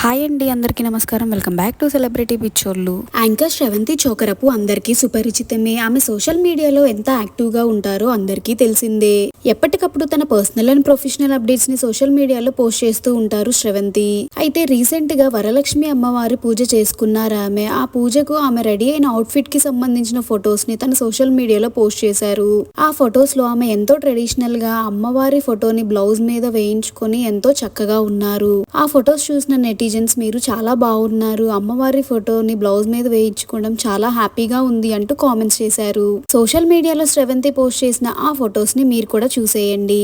Hi అండి, అందరికీ నమస్కారం. వెల్కమ్ బ్యాక్ టు సెలబ్రిటీ పిచ్చోళ్ళు. యాంకర్ శ్రవంతి చోకరపు అందరికీ సుపరిచితమే. ఆమె సోషల్ మీడియాలో ఎంత యాక్టివ్ గా ఉంటారో అందరికీ తెలిసిందే. ఎప్పటికప్పుడు తన పర్సనల్ అండ్ ప్రొఫెషనల్ అప్డేట్స్ ని సోషల్ మీడియాలో పోస్ట్ చేస్తూ ఉంటారు శ్రవంతి. అయితే రీసెంట్ గా వరలక్ష్మి అమ్మవారి పూజ చేసుకున్నారు ఆమె. ఆ పూజకు ఆమె రెడీ అయిన అవుట్ఫిట్ కి సంబంధించిన ఫొటోస్ ని తన సోషల్ మీడియాలో పోస్ట్ చేశారు. ఆ ఫొటోస్ లో ఆమె ఎంతో ట్రెడిషనల్ గా అమ్మవారి ఫోటోని బ్లౌజ్ మీద వేయించుకొని ఎంతో చక్కగా ఉన్నారు. ఆ ఫొటోస్ చూసిన నెటిజన్స్ మీరు చాలా బాగున్నారు, అమ్మవారి ఫోటోని బ్లౌజ్ మీద వేయించుకోవడం చాలా హ్యాపీగా ఉంది అంటూ కామెంట్స్ చేశారు. సోషల్ మీడియాలో శ్రవంతి పోస్ట్ చేసిన ఆ ఫొటోస్ ని మీరు కూడా చూసేయండి.